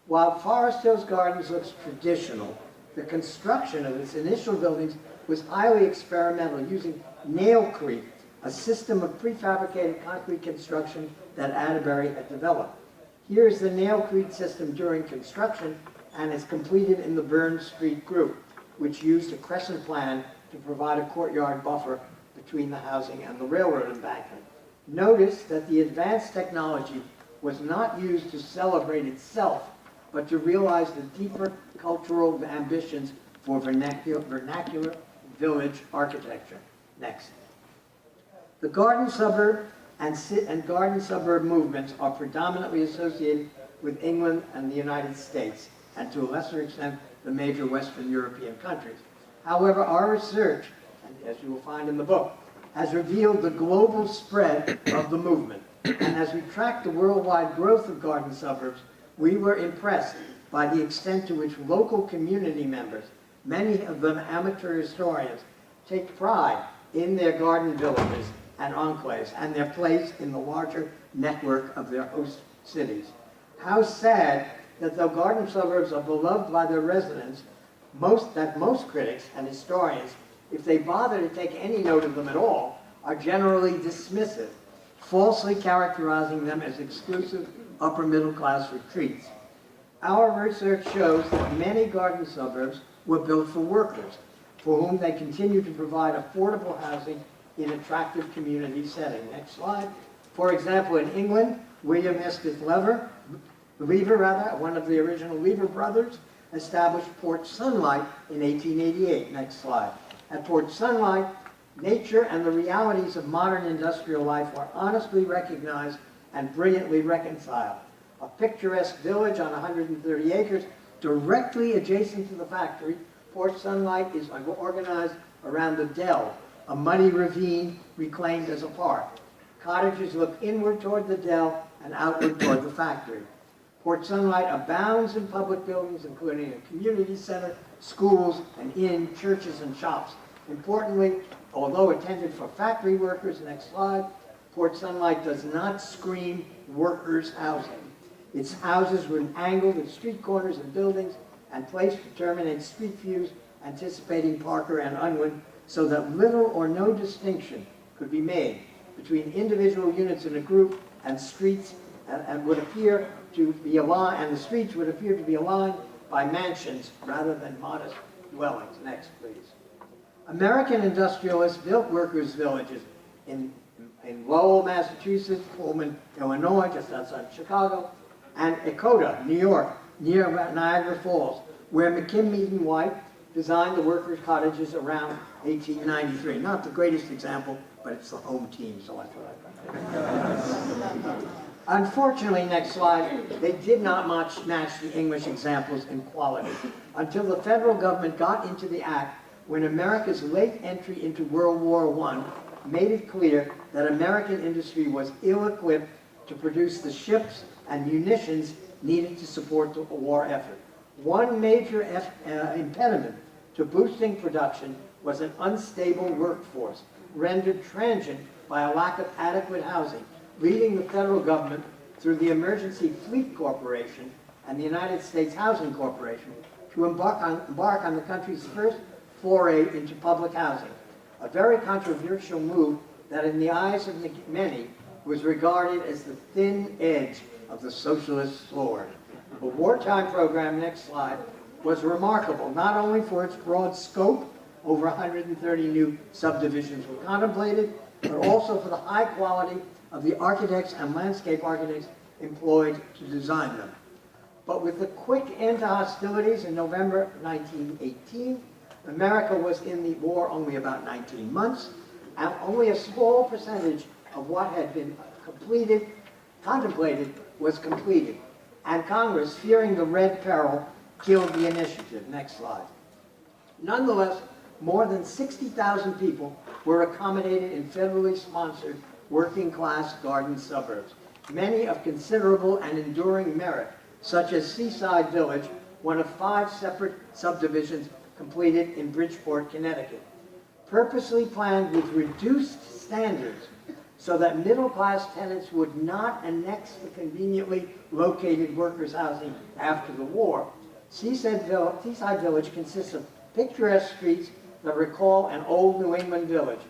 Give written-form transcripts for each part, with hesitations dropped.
While Forest Hills Gardens looks traditional, the construction of its initial buildings was highly experimental, using nailcrete, a system of prefabricated concrete construction that Atterbury had developed. Here is the nailcrete system during construction and is completed in the Burns Street group, which used a crescent plan to provide a courtyard buffer between the housing and the railroad embankment. Notice that the advanced technology was not used to celebrate itself, but to realize the deeper cultural ambitions for vernacular village architecture. Next. The garden suburb and garden suburb movements are predominantly associated with England and the United States, and to a lesser extent, the major Western European countries. However, our research, and as you will find in the book, has revealed the global spread of the movement. And as we tracked the worldwide growth of garden suburbs, we were impressed by the extent to which local community members, many of them amateur historians, take pride in their garden villages and enclaves and their place in the larger network of their host cities. How sad that though garden suburbs are beloved by their residents, most critics and historians, if they bother to take any note of them at all, are generally dismissive, falsely characterizing them as exclusive upper middle class retreats. Our research shows that many garden suburbs were built for workers, for whom they continue to provide affordable housing in attractive community setting. Next slide. For example, in England, William Estes Lever, one of the original Lever brothers, established Port Sunlight in 1888. Next slide. At Port Sunlight, nature and the realities of modern industrial life were honestly recognized and brilliantly reconciled. A picturesque village on 130 acres directly adjacent to the factory, Port Sunlight is organized around the Dell, a muddy ravine reclaimed as a park. Cottages look inward toward the Dell and outward toward the factory. Port Sunlight abounds in public buildings, including a community center, schools, an inn, churches, and shops. Importantly, although intended for factory workers, next slide, Port Sunlight does not scream workers' housing. Its houses were angled at street corners and buildings and placed to terminate street views, anticipating Parker and Unwin, so that little or no distinction could be made between individual units in a group and streets, and would appear to be aligned, and the streets would appear to be aligned by mansions rather than modest dwellings. Next, please. American industrialists built workers' villages in Lowell, Massachusetts, Pullman, Illinois, just outside Chicago, and Echota, New York, near Niagara Falls, where McKim, Mead & White designed the workers' cottages around 1893. Not the greatest example, but it's the home team, so I thought. Unfortunately, next slide, they did not match the English examples in quality until the federal government got into the act, when America's late entry into World War I made it clear that American industry was ill-equipped to produce the ships and munitions needed to support the war effort. One major impediment to boosting production was an unstable workforce, rendered transient by a lack of adequate housing, leading the federal government through the Emergency Fleet Corporation and the United States Housing Corporation to embark on the country's first foray into public housing, a very controversial move that in the eyes of many was regarded as the thin edge of the socialist sword. The wartime program, next slide, was remarkable not only for its broad scope, over 130 new subdivisions were contemplated, but also for the high quality of the architects and landscape architects employed to design them. But with the quick end to hostilities in November 1918, America was in the war only about 19 months, and only a small percentage of what had been contemplated was completed. And Congress, fearing the Red Peril, killed the initiative. Next slide. Nonetheless, more than 60,000 people were accommodated in federally sponsored working-class garden suburbs, many of considerable and enduring merit, such as Seaside Village, one of 5 separate subdivisions completed in Bridgeport, Connecticut. Purposely planned with reduced standards, so that middle-class tenants would not annex the conveniently located workers' housing after the war. Seaside Village consists of picturesque streets that recall an old New England village.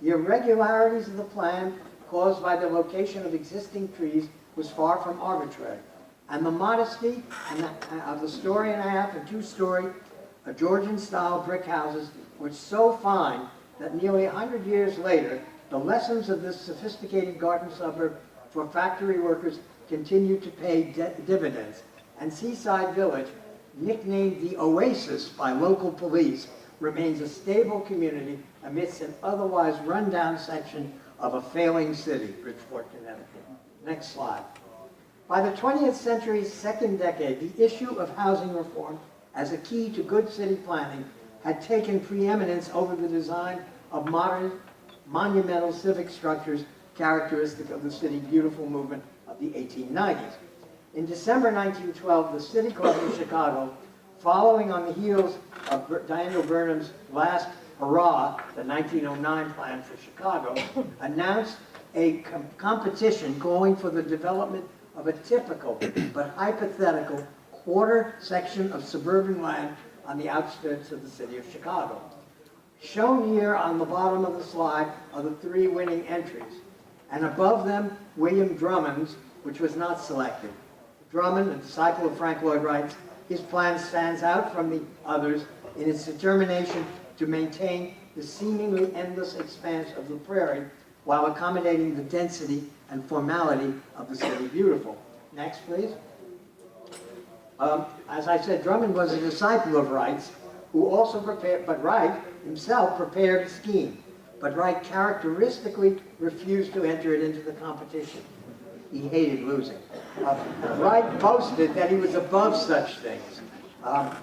The irregularities of the plan caused by the location of existing trees was far from arbitrary. And the modesty of the story and a half and two-story Georgian-style brick houses were so fine that nearly 100 years later, the lessons of this sophisticated garden suburb for factory workers continue to pay dividends. And Seaside Village, nicknamed the Oasis by local police, remains a stable community amidst an otherwise rundown section of a failing city, Bridgeport, Connecticut. Next slide. By the 20th century's second decade, the issue of housing reform as a key to good city planning had taken preeminence over the design of modern, monumental civic structures characteristic of the City Beautiful movement of the 1890s. In December 1912, the City Club in Chicago, following on the heels of Daniel Burnham's last hurrah, the 1909 plan for Chicago, announced a competition calling for the development of a typical but hypothetical quarter section of suburban land on the outskirts of the city of Chicago. Shown here on the bottom of the slide are the three winning entries, and above them, William Drummond's, which was not selected. Drummond, a disciple of Frank Lloyd Wright's, his plan stands out from the others in its determination to maintain the seemingly endless expanse of the prairie while accommodating the density and formality of the City Beautiful. Next, please. As I said, Drummond was a disciple of Wright's, who also prepared, but Wright himself prepared a scheme. But Wright characteristically refused to enter it into the competition. He hated losing. Wright boasted that he was above such things. But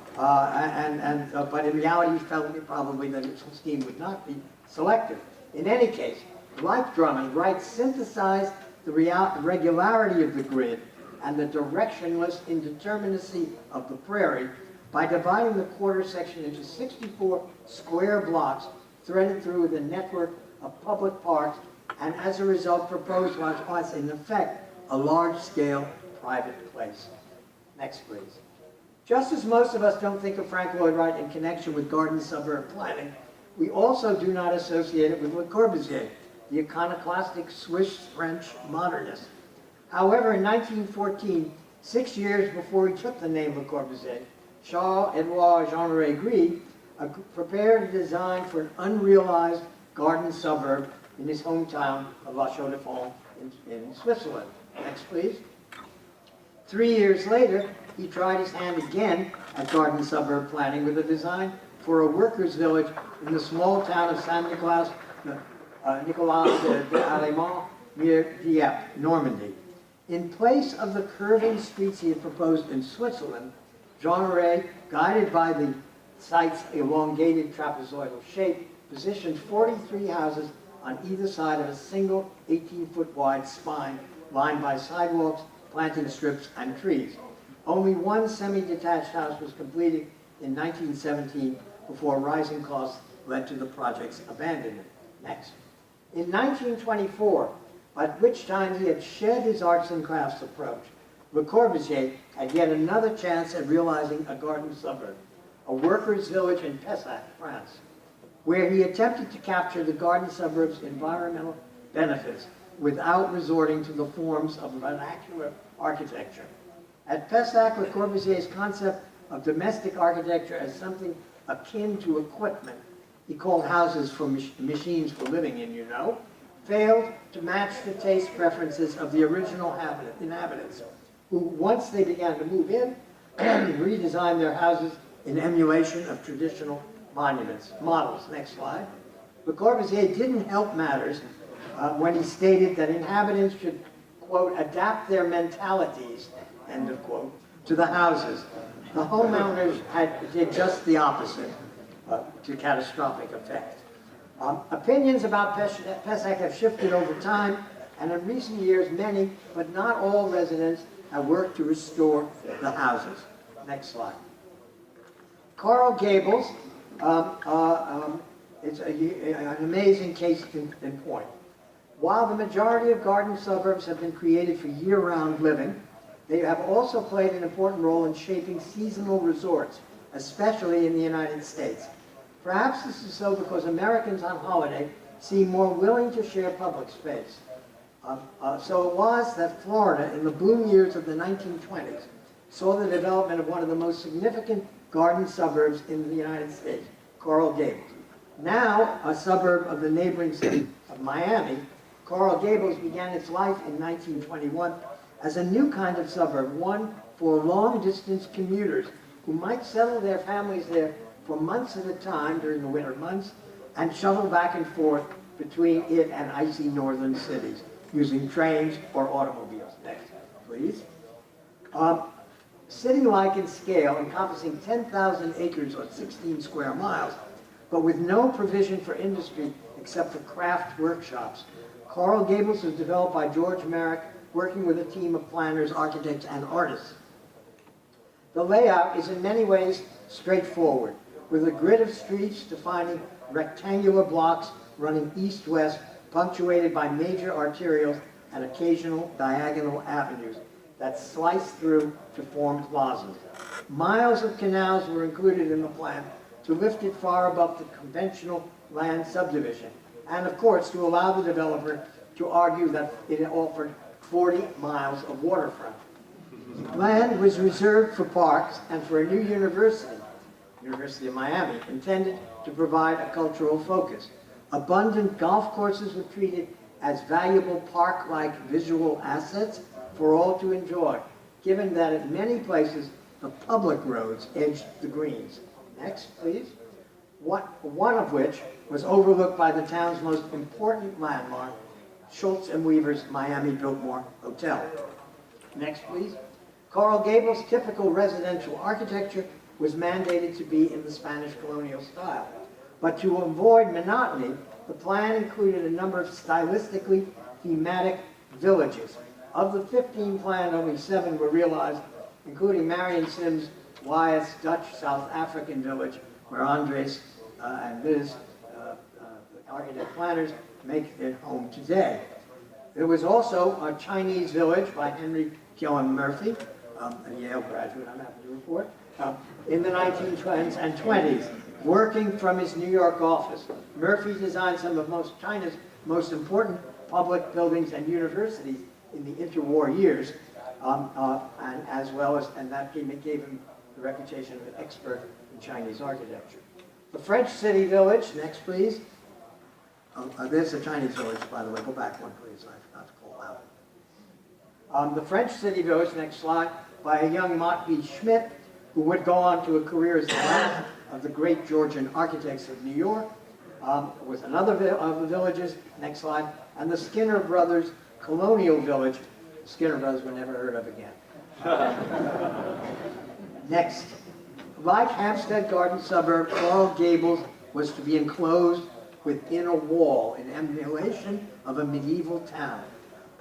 in reality, he felt probably that his scheme would not be selected. In any case, like Drummond, Wright synthesized the regularity of the grid and the directionless indeterminacy of the prairie by dividing the quarter section into 64 square blocks threaded through with a network of public parks, and as a result proposed what was in effect a large-scale private place. Next, please. Just as most of us don't think of Frank Lloyd Wright in connection with garden suburb planning, we also do not associate it with Le Corbusier, the iconoclastic Swiss-French modernist. However, in 1914, 6 years before he took the name Le Corbusier, Charles-Edouard Jeanneret Gris prepared a design for an unrealized garden suburb in his hometown of La Chaux-de-Fonds in Switzerland. Next, please. 3 years later, he tried his hand again at garden suburb planning with a design for a workers' village in the small town of Saint-Nicolas d'Alemant near Dieppe, Normandy. In place of the curving streets he had proposed in Switzerland, Jeanneret, guided by the site's elongated trapezoidal shape, positioned 43 houses on either side of a single 18-foot wide spine lined by sidewalks, planting strips, and trees. Only one semi-detached house was completed in 1917 before rising costs led to the project's abandonment. Next. In 1924, at which time he had shed his arts and crafts approach, Le Corbusier had yet another chance at realizing a garden suburb, a workers' village in Pessac, France, where he attempted to capture the garden suburb's environmental benefits without resorting to the forms of vernacular architecture. At Pessac, Le Corbusier's concept of domestic architecture as something akin to equipment, he called houses for machines for living in, failed to match the taste preferences of the original inhabitants, who, once they began to move in, redesigned their houses in emulation of traditional models. Next slide. Le Corbusier didn't help matters when he stated that inhabitants should, quote, adapt their mentalities, end of quote, to the houses. The homeowners did just the opposite, to catastrophic effect. Opinions about Pessac have shifted over time, and in recent years, many, but not all residents have worked to restore the houses. Next slide. Coral Gables is an amazing case in point. While the majority of garden suburbs have been created for year-round living, they have also played an important role in shaping seasonal resorts, especially in the United States. Perhaps this is so because Americans on holiday seem more willing to share public space. So it was that Florida, in the boom years of the 1920s, saw the development of one of the most significant garden suburbs in the United States, Coral Gables. Now a suburb of the neighboring city of Miami, Coral Gables began its life in 1921 as a new kind of suburb, one for long-distance commuters who might settle their families there for months at a time during the winter months and shuttle back and forth between it and icy northern cities using trains or automobiles. Next, please. City-like in scale, encompassing 10,000 acres or 16 square miles, but with no provision for industry except for craft workshops, Coral Gables was developed by George Merrick, working with a team of planners, architects, and artists. The layout is in many ways straightforward, with a grid of streets defining rectangular blocks running east-west, punctuated by major arterials and occasional diagonal avenues that slice through to form plazas. Miles of canals were included in the plan to lift it far above the conventional land subdivision, and of course to allow the developer to argue that it offered 40 miles of waterfront. Land was reserved for parks and for a new university, University of Miami, intended to provide a cultural focus. Abundant golf courses were treated as valuable park-like visual assets for all to enjoy, given that at many places the public roads edged the greens. Next, please. One of which was overlooked by the town's most important landmark, Schultz and Weaver's Miami Biltmore Hotel. Next, please. Coral Gables' typical residential architecture was mandated to be in the Spanish colonial style. But to avoid monotony, the plan included a number of stylistically thematic villages. Of the 15 planned, only 7 were realized, including Marion Sims' Wyeth's Dutch South African village, where Andres and Liz, the architect planners, make their home today. There was also a Chinese village by Henry Gillen Murphy, a Yale graduate, I'm happy to report, in the 1920s and 20s, working from his New York office. Murphy designed some of China's most important public buildings and universities in the interwar years, and that gave him the reputation of an expert in Chinese architecture. The French city village, next please. There's a Chinese village, by the way. Go back one, please. I forgot to call out. The French city village, next slide, by a young Mottby Schmidt, who would go on to a career as the last of the great Georgian architects of New York, was another of the villages, next slide, and the Skinner Brothers Colonial Village. The Skinner Brothers were never heard of again. Next. Like Hampstead Garden suburb, Coral Gables was to be enclosed within a wall in emulation of a medieval town.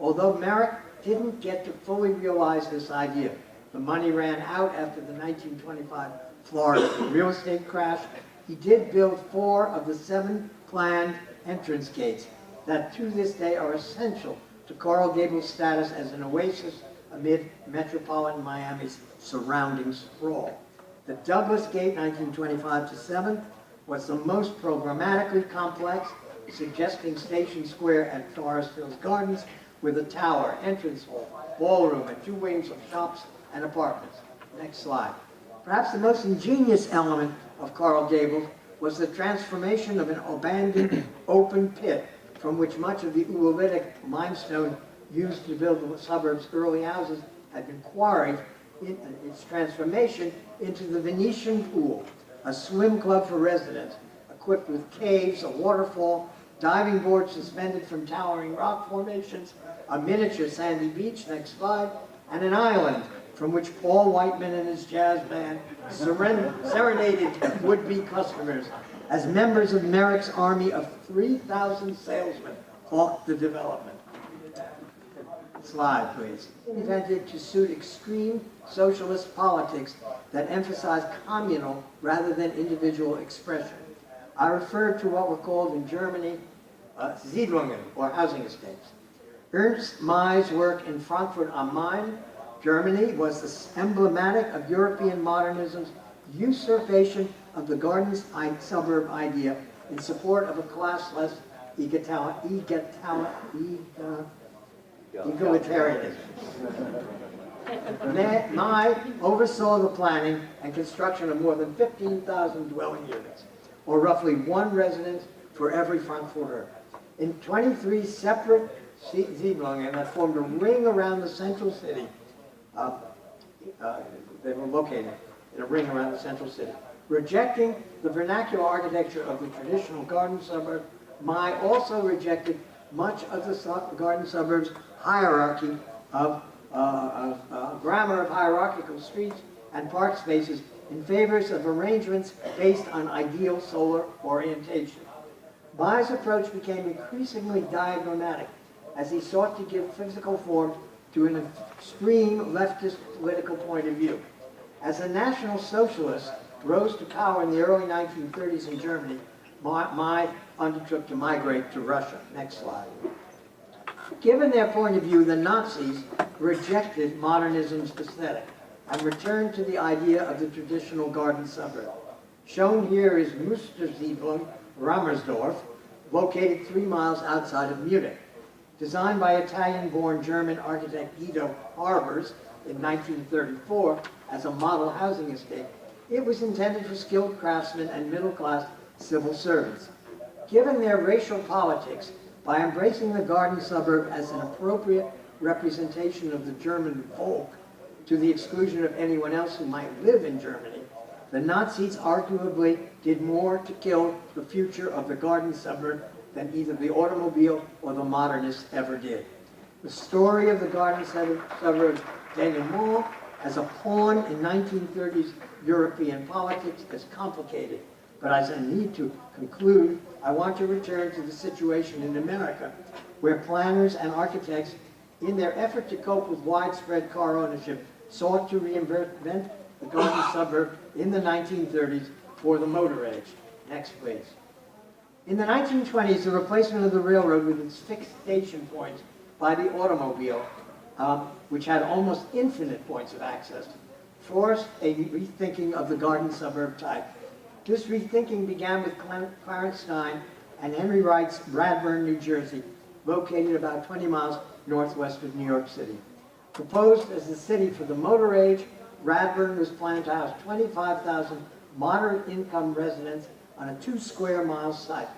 Although Merrick didn't get to fully realize this idea, the money ran out after the 1925 Florida real estate crash, he did build 4 of the 7 planned entrance gates that to this day are essential to Coral Gables' status as an oasis amid metropolitan Miami's surrounding sprawl. The Douglas Gate, 1925-7, was the most programmatically complex, suggesting Station Square at Forest Hills Gardens with a tower, entrance hall, ballroom, and 2 wings of shops and apartments. Next slide. Perhaps the most ingenious element of Coral Gables was the transformation of an abandoned open pit from which much of the oolitic limestone used to build the suburb's early houses had been quarried in its transformation into the Venetian Pool, a swim club for residents, equipped with caves, a waterfall, diving boards suspended from towering rock formations, a miniature sandy beach, next slide, and an island from which Paul Whiteman and his jazz band serenaded would-be customers as members of Merrick's army of 3,000 salesmen hawked the development. Slide, please. Invented to suit extreme socialist politics that emphasize communal rather than individual expression. I refer to what were called in Germany Siedlungen, or housing estates. Ernst May's work in Frankfurt am Main, Germany, was emblematic of European modernism's usurpation of the garden suburb idea in support of a classless egalitarianism. May oversaw the planning and construction of more than 15,000 dwelling units, or roughly one residence for every Frankfurter, in 23 separate Siedlungen that formed a ring around the central city. They were located in a ring around the central city. Rejecting the vernacular architecture of the traditional garden suburb, May also rejected much of the garden suburb's hierarchy of grammar of hierarchical streets and park spaces in favor of arrangements based on ideal solar orientation. May's approach became increasingly diagrammatic as he sought to give physical form to an extreme leftist political point of view. As a National Socialist rose to power in the early 1930s in Germany, May undertook to migrate to Russia. Next slide. Given their point of view, the Nazis rejected modernism's aesthetic and returned to the idea of the traditional garden suburb. Shown here is Mustersiedlung Rammersdorf, located 3 miles outside of Munich. Designed by Italian-born German architect Guido Harbers in 1934 as a model housing estate, it was intended for skilled craftsmen and middle-class civil servants. Given their racial politics, by embracing the garden suburb as an appropriate representation of the German folk, to the exclusion of anyone else who might live in Germany, the Nazis arguably did more to kill the future of the garden suburb than either the automobile or the modernists ever did. The story of the garden suburb denouement as a pawn in 1930s European politics is complicated, but as I need to conclude, I want to return to the situation in America, where planners and architects, in their effort to cope with widespread car ownership, sought to reinvent the garden suburb in the 1930s for the motor age. Next, please. In the 1920s, the replacement of the railroad with its fixed station points by the automobile, which had almost infinite points of access, forced a rethinking of the garden suburb type. This rethinking began with Clarence Stein and Henry Wright's Bradburn, New Jersey, located about 20 miles northwest of New York City. Proposed as the city for the motor age, Bradburn was planned to house 25,000 moderate income residents on a 2 square mile site.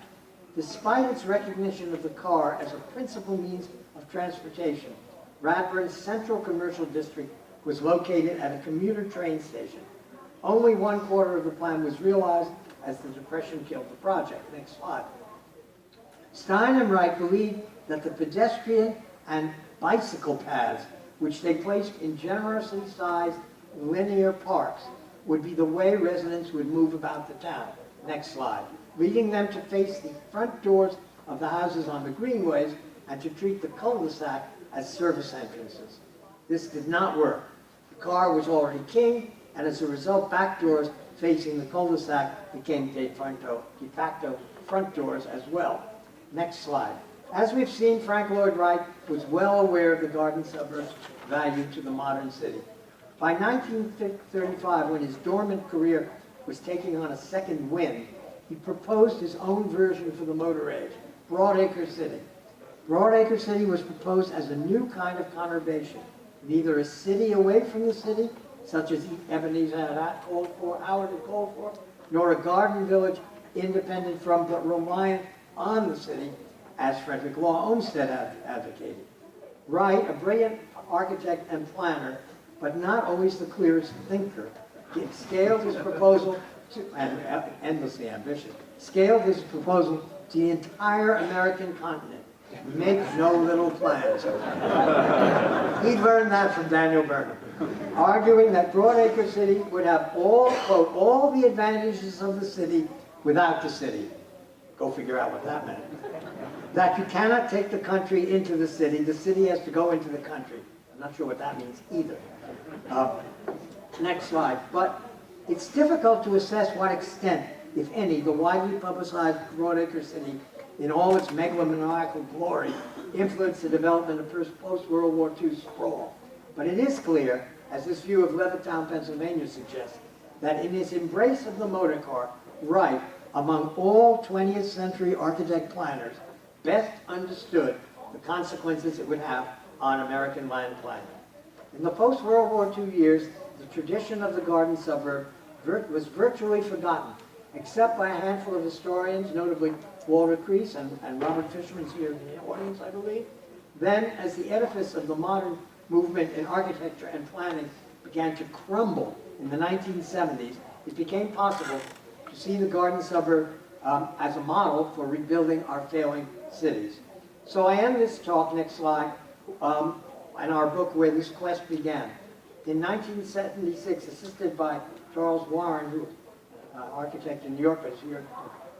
Despite its recognition of the car as a principal means of transportation, Bradburn's central commercial district was located at a commuter train station. Only 1/4 of the plan was realized as the Depression killed the project. Next slide. Stein and Wright believed that the pedestrian and bicycle paths, which they placed in generously sized linear parks, would be the way residents would move about the town. Next slide. Leading them to face the front doors of the houses on the greenways and to treat the cul-de-sac as service entrances. This did not work. The car was already king, and as a result, back doors facing the cul-de-sac became de facto front doors as well. Next slide. As we've seen, Frank Lloyd Wright was well aware of the garden suburb's value to the modern city. By 1935, when his dormant career was taking on a second wind, he proposed his own version for the motor age, Broadacre City. Broadacre City was proposed as a new kind of conurbation, neither a city away from the city, such as Ebenezer had called for, Howard had called for, nor a garden village independent from but reliant on the city, as Frederick Law Olmsted advocated. Wright, a brilliant architect and planner, but not always the clearest thinker, scaled his proposal to, and endlessly ambitious, scaled his proposal to the entire American continent. Make no little plans. He'd learned that from Daniel Burnham, arguing that Broadacre City would have all, quote, all the advantages of the city without the city. Go figure out what that meant. That you cannot take the country into the city has to go into the country. I'm not sure what that means either. Next slide. But it's difficult to assess what extent, if any, the widely publicized Broadacre City in all its megalomaniacal glory, influenced the development of post-World War II sprawl. But it is clear, as this view of Levittown, Pennsylvania suggests, that in his embrace of the motor car, Wright, among all 20th century architect planners, best understood the consequences it would have on American land planning. In the post-World War II years, the tradition of the garden suburb was virtually forgotten, except by a handful of historians, notably Walter Crease and Robert Fisherman's here in the audience, I believe. Then, as the edifice of the modern movement in architecture and planning began to crumble in the 1970s, it became possible to see the garden suburb as a model for rebuilding our failing cities. So I end this talk, next slide, in our book Where This Quest Began. In 1976, assisted by Charles Warren, who architect in New York, is here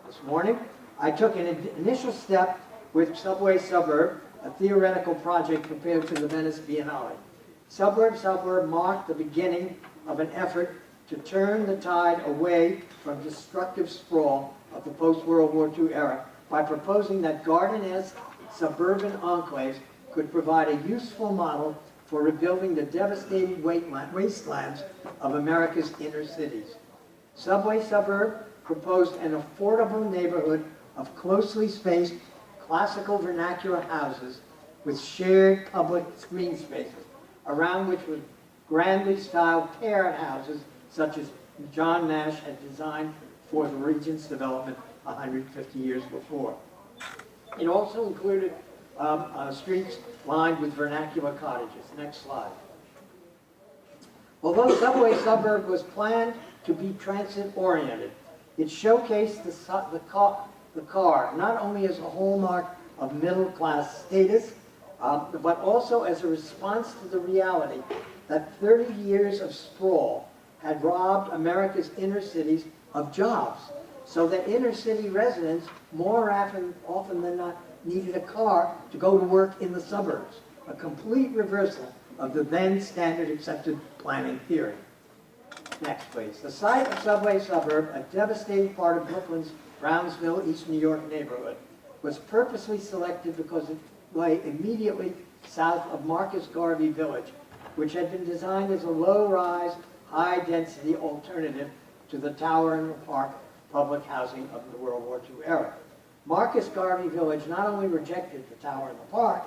this morning, I took an initial step with Subway Suburb, a theoretical project compared to the Venice Biennale. Suburb marked the beginning of an effort to turn the tide away from destructive sprawl of the post-World War II era by proposing that garden-esque suburban enclaves could provide a useful model for rebuilding the devastated wastelands of America's inner cities. Subway Suburb proposed an affordable neighborhood of closely spaced, classical vernacular houses with shared public green spaces, around which were grandly styled parent houses such as John Nash had designed for the region's development 150 years before. It also included streets lined with vernacular cottages. Next slide. Although Subway Suburb was planned to be transit-oriented, it showcased the car not only as a hallmark of middle-class status, but also as a response to the reality that 30 years of sprawl had robbed America's inner cities of jobs, so that inner city residents more often than not needed a car to go to work in the suburbs, a complete reversal of the then standard accepted planning theory. Next, please. The site of Subway Suburb, a devastated part of Brooklyn's Brownsville, East New York neighborhood, was purposely selected because it lay immediately south of Marcus Garvey Village, which had been designed as a low-rise, high-density alternative to the Tower and the Park public housing of the World War II era. Marcus Garvey Village not only rejected the Tower and the Park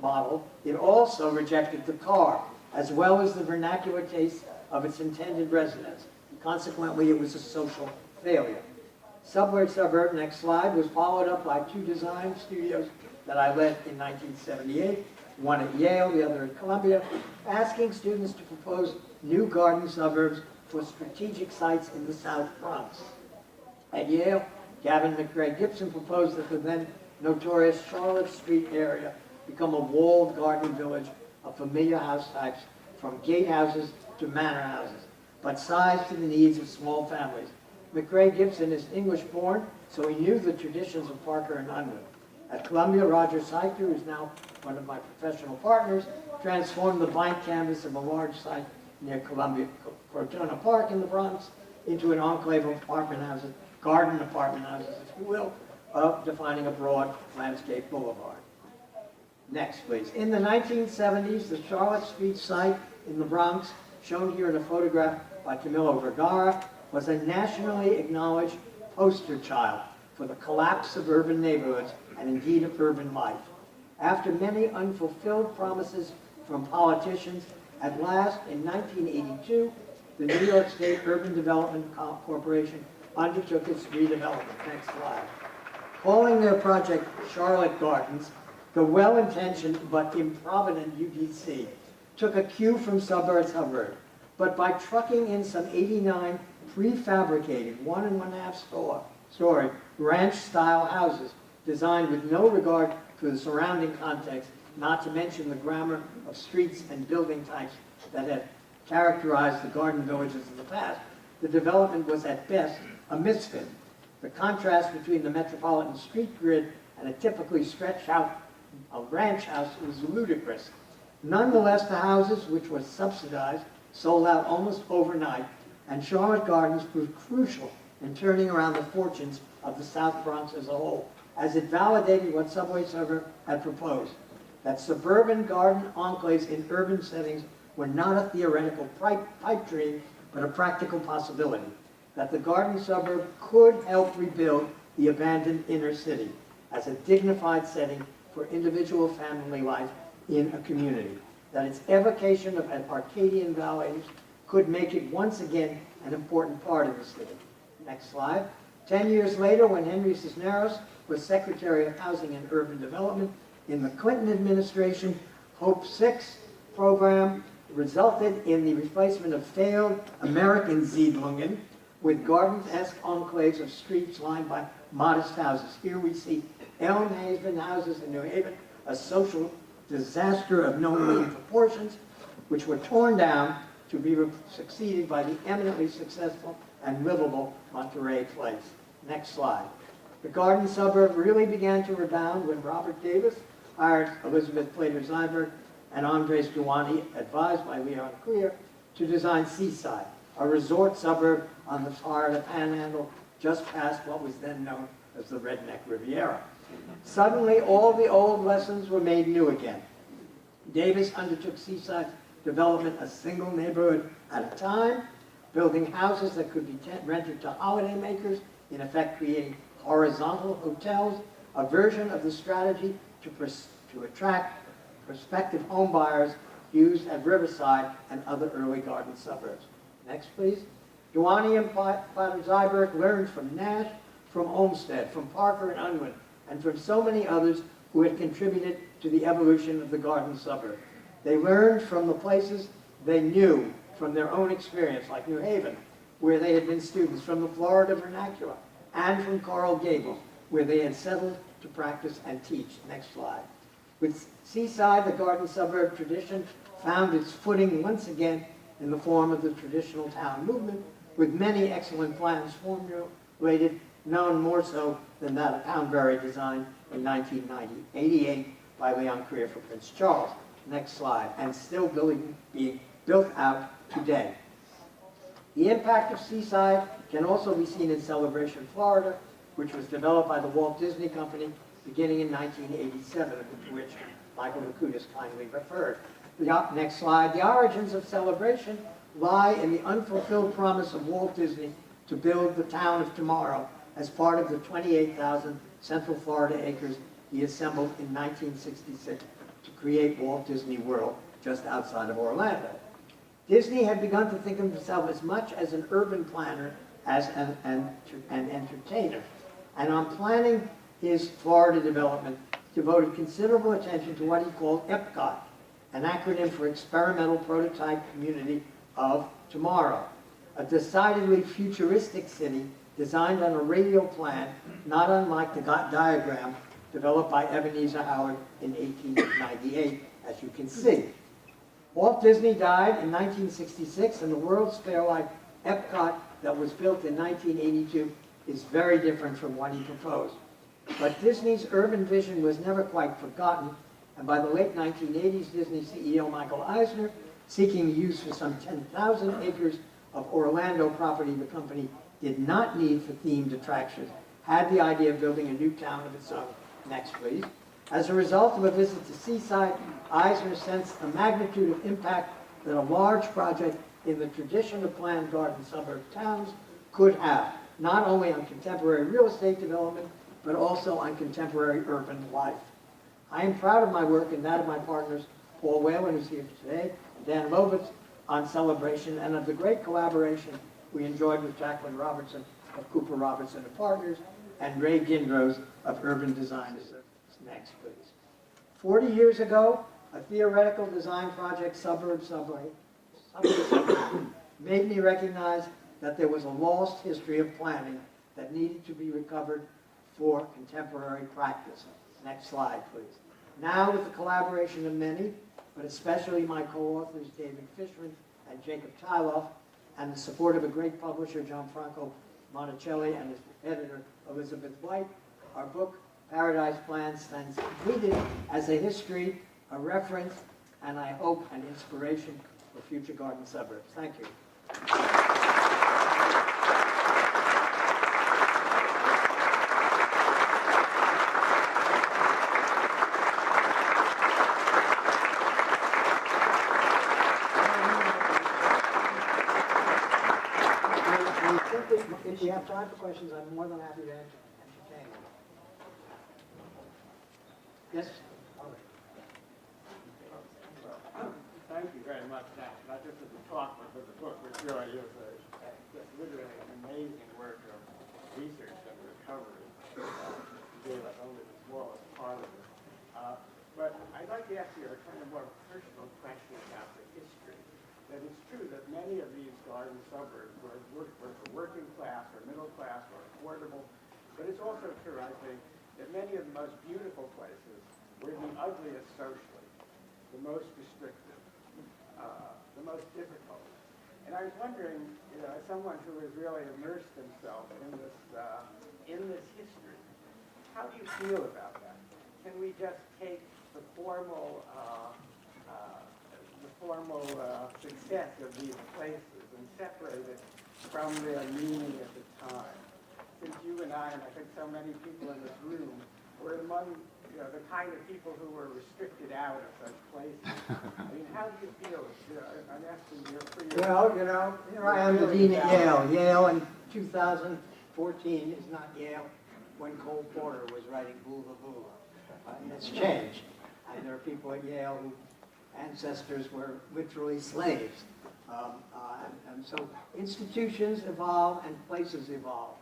model, it also rejected the car, as well as the vernacular taste of its intended residents. Consequently, it was a social failure. Subway Suburb, next slide, was followed up by two design studios that I led in 1978, one at Yale, the other at Columbia, asking students to propose new garden suburbs for strategic sites in the South Bronx. At Yale, Gavin McRae Gibson proposed that the then notorious Charlotte Street area become a walled garden village of familiar house types, from gatehouses to manor houses, but sized to the needs of small families. McRae Gibson is English-born, so he knew the traditions of Parker and Unwin. At Columbia, Roger Seichter, who is now one of my professional partners, transformed the blank canvas of a large site near Columbia Cortona Park in the Bronx into an enclave of apartment houses, garden apartment houses, if you will, defining a broad landscape boulevard. Next, please. In the 1970s, the Charlotte Street site in the Bronx, shown here in a photograph by Camilo Vergara, was a nationally acknowledged poster child for the collapse of urban neighborhoods and indeed of urban life. After many unfulfilled promises from politicians, at last, in 1982, the New York State Urban Development Corporation undertook its redevelopment. Next slide. Calling their project Charlotte Gardens, the well-intentioned but improvident UDC took a cue from Suburb, but by trucking in some 89 prefabricated 1.5 story ranch-style houses designed with no regard for the surrounding context, not to mention the grammar of streets and building types that had characterized the garden villages of the past, the development was at best a misfit. The contrast between the metropolitan street grid and a typically stretched out ranch house was ludicrous. Nonetheless, the houses, which were subsidized, sold out almost overnight, and Charlotte Gardens proved crucial in turning around the fortunes of the South Bronx as a whole. as it validated what Subway Surfer had proposed, that suburban garden enclaves in urban settings were not a theoretical pipe dream, but a practical possibility, that the garden suburb could help rebuild the abandoned inner city as a dignified setting for individual family life in a community, that its evocation of Arcadian values could make it once again an important part of the city. Next slide. 10 years later, when Henry Cisneros was Secretary of Housing and Urban Development in the Clinton administration, Hope 6 program resulted in the replacement of failed American Siedlungen with garden-esque enclaves of streets lined by modest houses. Here we see Elm Haven houses in New Haven, a social disaster of no mean proportions, which were torn down to be succeeded by the eminently successful and livable Monterey Place. Next slide. The garden suburb really began to rebound when Robert Gables hired Elizabeth Plater-Zyberg and Andres Duany, advised by Leon Clear, to design Seaside, a resort suburb on the Florida Panhandle just past what was then known as the Redneck Riviera. Suddenly, all the old lessons were made new again. Davis undertook Seaside development a single neighborhood at a time, building houses that could be rented to holidaymakers, in effect creating horizontal hotels, a version of the strategy to attract prospective home buyers used at Riverside and other early garden suburbs. Next, please. Duany and Plater-Zyberg learned from Nash, from Olmsted, from Parker and Unwin, and from so many others who had contributed to the evolution of the garden suburb. They learned from the places they knew from their own experience, like New Haven, where they had been students, from the Florida vernacular, and from Coral Gables, where they had settled to practice and teach. Next slide. With Seaside, the garden suburb tradition found its footing once again in the form of the traditional town movement, with many excellent plans formulated, known more so than that of Poundbury, designed in 1988 by Leon Clear for Prince Charles. Next slide. And still being built out today. The impact of Seaside can also be seen in Celebration, Florida, which was developed by the Walt Disney Company beginning in 1987, to which Michael Lakutis kindly referred. Next slide. The origins of Celebration lie in the unfulfilled promise of Walt Disney to build the town of tomorrow as part of the 28,000 Central Florida acres he assembled in 1966 to create Walt Disney World just outside of Orlando. Disney had begun to think of himself as much as an urban planner as an entertainer, and on planning his Florida development, devoted considerable attention to what he called EPCOT, an acronym for Experimental Prototype Community of Tomorrow, a decidedly futuristic city designed on a radial plan, not unlike the diagram developed by Ebenezer Howard in 1898, as you can see. Walt Disney died in 1966, and the World's Fair-like EPCOT that was built in 1982 is very different from what he proposed. But Disney's urban vision was never quite forgotten, and by the late 1980s, Disney CEO Michael Eisner, seeking use for some 10,000 acres of Orlando property the company did not need for themed attractions, had the idea of building a new town of its own. Next, please. As a result of a visit to Seaside, Eisner sensed the magnitude of impact that a large project in the tradition of planned garden suburb towns could have, not only on contemporary real estate development, but also on contemporary urban life. I am proud of my work and that of my partners, Paul Whalen, who's here today, and Dan Lovitz, on Celebration, and of the great collaboration we enjoyed with Jacqueline Robertson of Cooper Robertson and Partners, and Ray Gindrose of Urban Design. Next, please. 40 years ago, a theoretical design project, Subway, made me recognize that there was a lost history of planning that needed to be recovered for contemporary practice. Next slide, please. Now, with the collaboration of many, but especially my co-authors, David Fishman and Jacob Tyloff, and the support of a great publisher, Gianfranco Monticelli, and his editor, Elizabeth White, our book, Paradise Plan, stands completed as a history, a reference, and I hope an inspiration for future garden suburbs. Thank you. simply, if we have time for questions, I'm more than happy to entertain them. Yes? Thank you very much, not just as a talk, but for the book, which really is just literally an amazing work of research and recovery. You gave us only the smallest part of it. But I'd like to ask you a kind of more personal question about the history. That it's true that many of these garden suburbs were for working class or middle class or affordable, but it's also true, I think, that many of the most beautiful places were the ugliest socially, the most restrictive, the most difficult. And I was wondering, as someone who has really immersed himself in this history, how do you feel about that? Can we just take the formal success of these places and separate it from their meaning at the time? Since you and I think so many people in this room, were among the kind of people who were restricted out of such places. I mean, how do you feel? I'm asking you for your... Well, here I am, the dean at Yale. Yale in 2014 is not Yale when Cole Porter was writing Boola Boola. And it's changed. And there are people at Yale whose ancestors were literally slaves. And so institutions evolve and places evolve.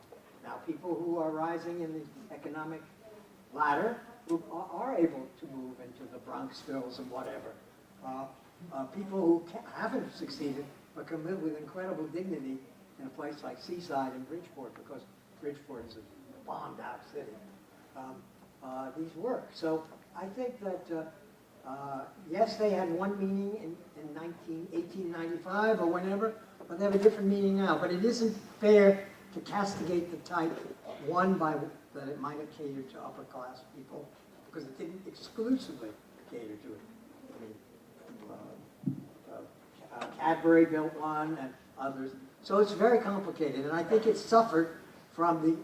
Now, people who are rising in the economic ladder who are able to move into the Bronxvilles and whatever. People who haven't succeeded but can live with incredible dignity in a place like Seaside and Bridgeport, because Bridgeport is a bombed out city. These work. So I think that, yes, they had one meaning in 1895 or whenever, but they have a different meaning now. But it isn't fair to castigate the type, one, by that it might have catered to upper class people, because it didn't exclusively cater to it. I mean, Cadbury built one and others. So it's very complicated, and I think it suffered from the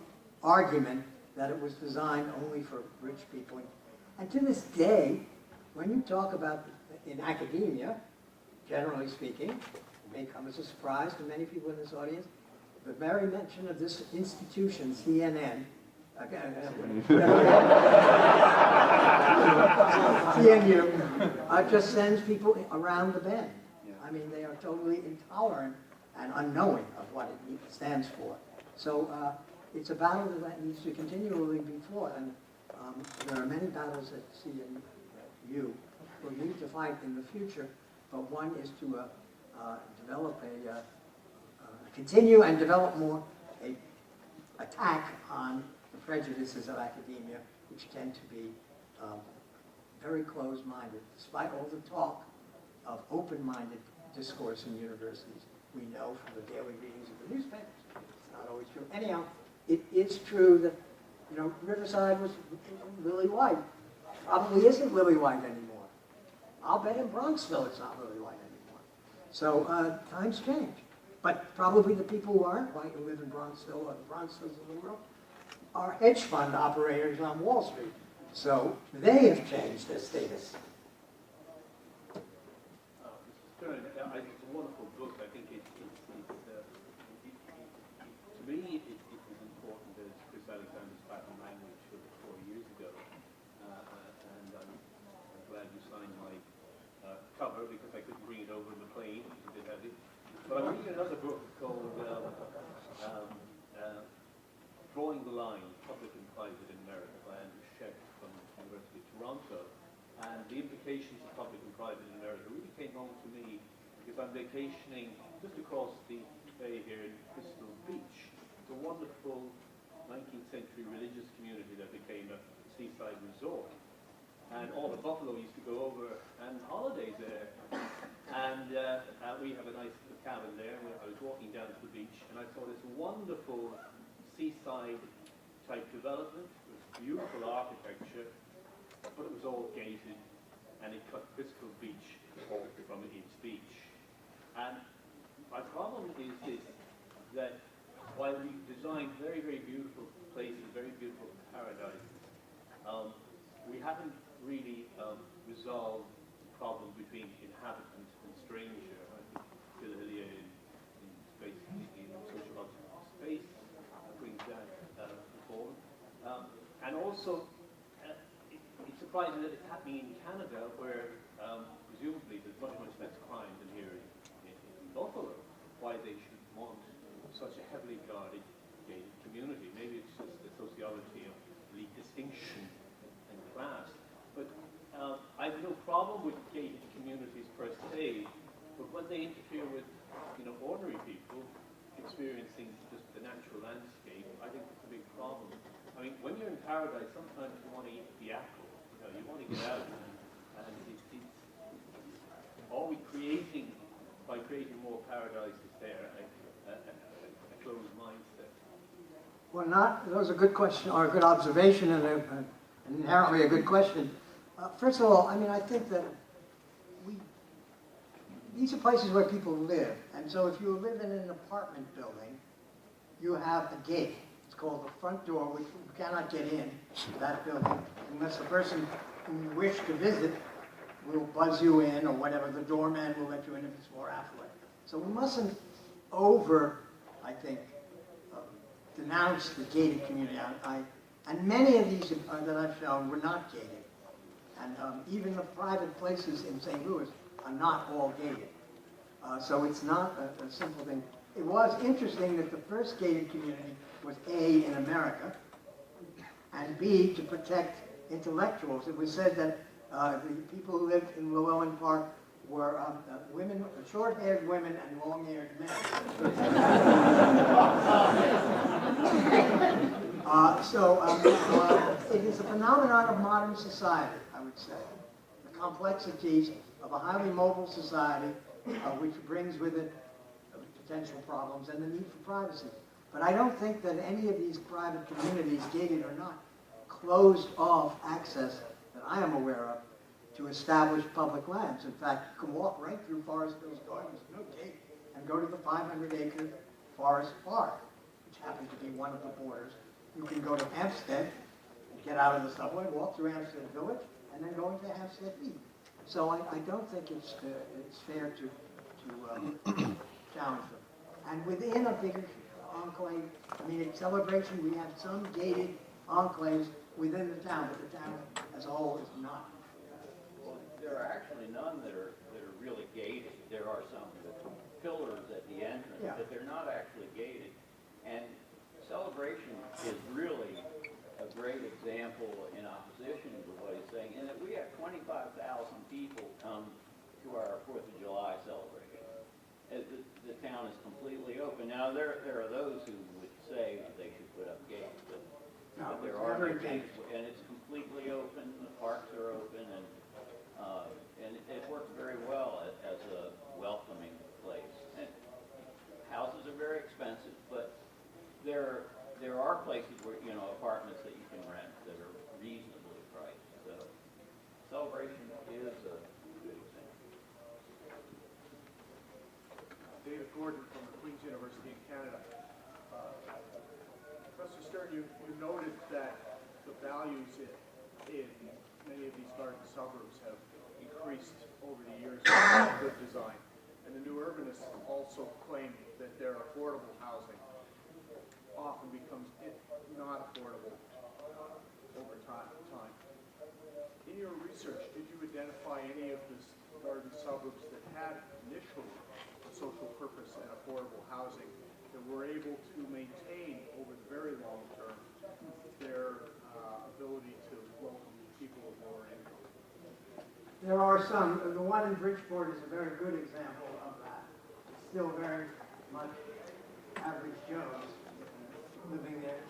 argument that it was designed only for rich people. And to this day, when you talk about, in academia, generally speaking, it may come as a surprise to many people in this audience, the very mention of this institution, CNN, TNU, just sends people around the bend. I mean, they are totally intolerant and unknowing of what it stands for. So it's a battle that needs to continually be fought, and there are many battles that CNU will need to fight in the future, but one is to develop continue and develop more a attack on the prejudices of academia, which tend to be very closed-minded. Despite all the talk of open-minded discourse in universities, we know from the daily readings of the newspapers, it's not always true. Anyhow, it is true that Riverside was lily white. Probably isn't lily white anymore. I'll bet in Bronxville it's not lily white anymore. So times change. But probably the people who aren't white who live in Bronxville or the Bronxvilles of the world are hedge fund operators on Wall Street. So they have changed their status. It's a wonderful book. I think to me, it was important as Chris Alexander's patent language 4 years ago. And I'm glad you signed my cover, because I couldn't bring it over in the plane. It's a bit heavy. But I'm reading another book called Drawing the Line, Public and Private in America by Andrew Sheck from the University of Toronto. And the implications of public and private in America really came home to me because I'm vacationing just across the bay here in Crystal Beach. It's a wonderful 19th century religious community that became a seaside resort. And all the Buffalo used to go over and holiday there. And we have a nice cabin there. And I was walking down to the beach, and I saw this wonderful seaside type development. It was beautiful architecture, but it was all gated, and it cut Crystal Beach off from its beach. And my problem is this, that while we designed very, very beautiful places, very beautiful paradises, we haven't really resolved the problem between inhabitant and stranger. I think Phil Hillier in sociological also, it's surprising that it's happening in Canada, where presumably there's much, much less crime than here in Buffalo. Why they should want such a heavily guarded gated community. Maybe it's just the sociology of the distinction and class. But I have no problem with gated communities per se, but when they interfere with, ordinary people experiencing just the natural landscape, I think it's a big problem. I mean, when you're in paradise, sometimes you want to eat the apple. You want to get out. And are we creating, by creating more paradises there, a closed mindset? Well, those are good questions, or a good observation, and inherently a good question. First of all, I mean, I think that these are places where people live, and so if you live in an apartment building, you have a gate. It's called the front door, which you cannot get in to that building unless the person who you wish to visit will buzz you in, or whatever. The doorman will let you in if it's more affluent. So we mustn't I think, denounce the gated community. And many of these that I've shown were not gated. And even the private places in St. Louis are not all gated. So it's not a simple thing. It was interesting that the first gated community was A, in America, and B, to protect intellectuals. It was said that the people who lived in Llewellyn Park were women, short-haired women and long-haired men. It is a phenomenon of modern society, I would say. The complexities of a highly mobile society, which brings with it potential problems and the need for privacy. But I don't think that any of these private communities, gated or not, closed off access that I am aware of to establish public lands. In fact, you can walk right through Forest Hills Gardens, no gate, and go to the 500-acre Forest Park, which happens to be one of the borders. You can go to Hampstead, and get out of the subway, walk through Hampstead Village, and then go into Hampstead Heath. So I don't think it's fair to challenge them. And within a bigger enclave, I mean, in Celebration, we have some gated enclaves within the town, but the town as a whole is not. Well, there are actually none that are really gated. There are some pillars at the entrance, Yeah. but they're not actually gated. And Celebration is really a great example in opposition to what he's saying, in that we have 25,000 people come to our 4th of July celebration. The town is completely open. Now, there are those who would say that they should put up gates, but there are no gates, and it's completely open. The parks are open, and it works very well as a welcoming place. And houses are very expensive, but there are places where, apartments that you can rent that are reasonably priced. So Celebration is a good example. David Gordon from the Queen's University in Canada. Professor Stern, you noted that the values in many of these garden suburbs have increased over the years with good design. And the new urbanists also claim that their affordable housing often becomes not affordable over time. In your research, did you identify any of the garden suburbs that had initially a social purpose and affordable housing that were able to maintain over the very long term their ability to welcome people of lower income? There are some. The one in Bridgeport is a very good example of that. It's still very much average Joes living there.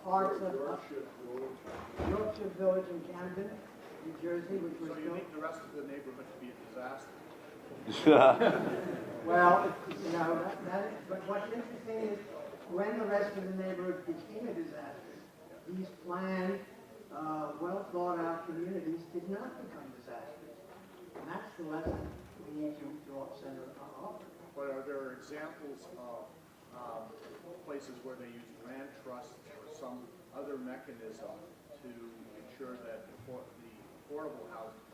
Parts of Yorkshire Village in Camden, New Jersey, which was So you think the rest of the neighborhood to be a disaster? Well, but what's interesting is when the rest of the neighborhood became a disaster, these planned, well thought out communities did not become disasters. And that's the lesson we need to center on. But are there examples of places where they use land trusts or some other mechanism to ensure that the affordable housing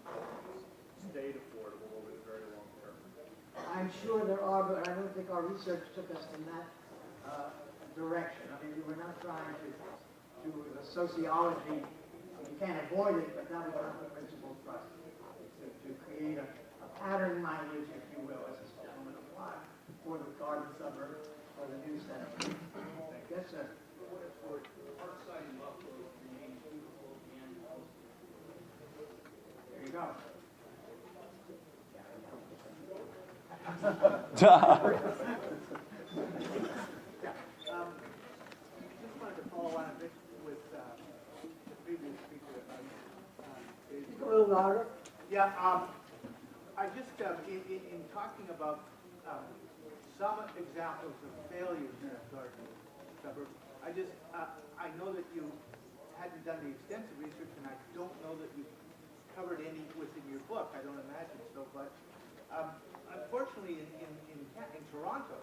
stayed affordable over the very long term? I'm sure there are, but I don't think our research took us in that direction. I mean, we're not trying to to the sociology. You can't avoid it, but that was not the principal thrust. It's to create a pattern language, if you will, as this gentleman applied, for the garden suburb or the new center. Yes, sir. There you go. Just wanted to follow on a bit with the previous speaker. A little louder. Yeah, I just, in talking about some examples of failures in a garden suburb, I know that you hadn't done the extensive research, and I don't know that you covered any within your book. I don't imagine so, but unfortunately, in Toronto,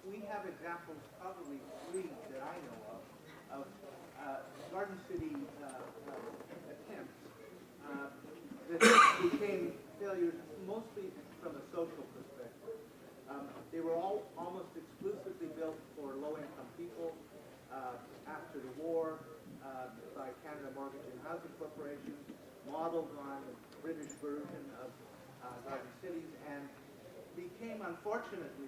we have examples, probably 3 that I know of Garden City attempts that became failures mostly from a social perspective. They were all almost exclusively built for low-income people after the war by Canada Mortgage and Housing Corporation, modeled on the British version of Garden Cities, and became, unfortunately,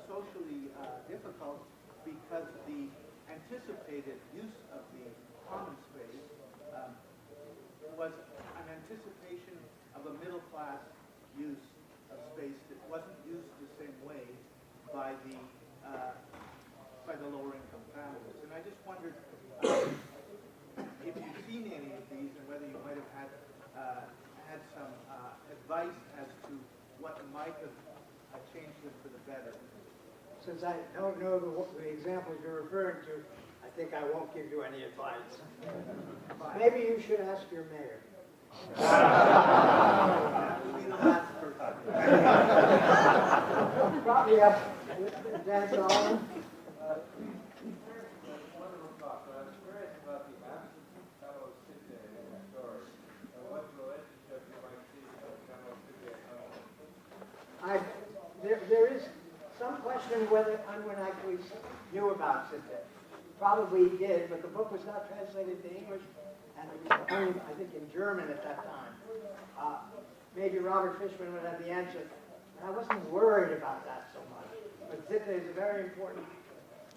socially difficult because the anticipated use of the common space was an anticipation of a middle-class use of space that wasn't used the same way by the lower-income families. And I just wondered if you've seen any of these and whether you might have had some advice as to what might have changed them for the better. Since I don't know the examples you're referring to, I think I won't give you any advice. Maybe you should ask your mayor. You'll be the last person. Probably up Dan Solomon. Wonderful talk, but I was curious about the absence of fellow Sydney in the story, and what relationship you might see with fellow Sydney and There is some question whether Unwin actually knew about Sydney. Probably he did, but the book was not translated to English, and it was only, I think, in German at that time. Maybe Robert Fishman would have the answer. And I wasn't worried about that so much. But Zitte is a very important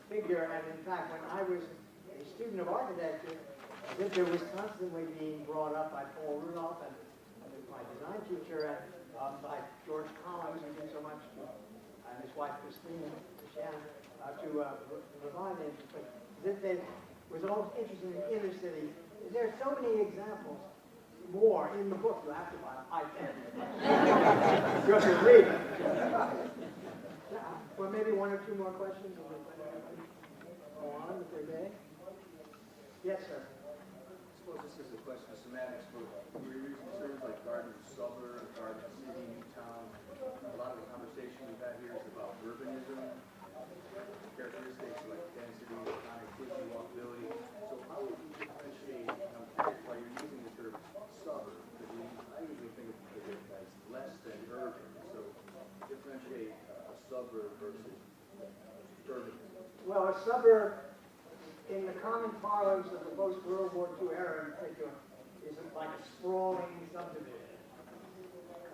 figure, and in fact, when I was a student of architecture, Zitte was constantly being brought up by Paul Rudolph and my design teacher, and by George Collins, who did so much, and his wife Christine Shannon, to revive it. But Zitte was always interested in inner city. There are so many examples more in the book. You have to buy a iPad. You have to read it. Well, maybe 1 or 2 more questions. Go on, if they may. Yes, sir. I suppose this is a question of semantics, but we're using terms like garden suburb, garden city, new town. A lot of the conversation we've had here is about urbanism, characteristics like density, connectivity, walkability. So how would you differentiate, and I'm curious why you're using the term suburb, because I usually think of it as less than urban. So differentiate a suburb versus urban. Well, a suburb, in the common parlance of the post-World War II era in particular, is like a sprawling subdivision.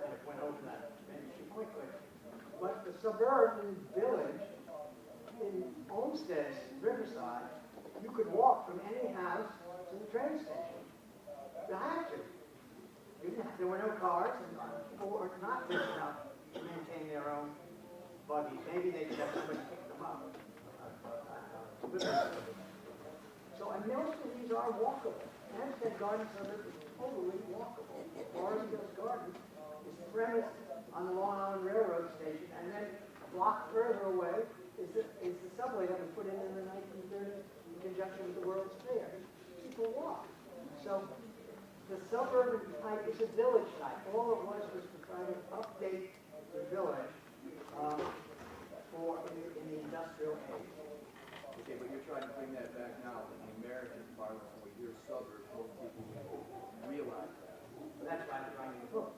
Kind of went over that maybe too quickly. But the suburban village in Olmsted, Riverside, you could walk from any house to the train station. You had to. There were no cars, and people were not rich enough to maintain their own buggies. Maybe they could have somebody pick them up. So, and most of these are walkable. Hampstead Garden Suburb is totally walkable. Forest Hills Garden is premised on the Long Island Railroad station, and then a block further away is the subway that was put in the 1930s in conjunction with the World's Fair. People walk. So the suburban type is a village type. All it was to try to update the village in the industrial age. Okay, but you're trying to bring that back now in the American parlance. When we hear suburb, most people realize that. That's why I'm writing the book.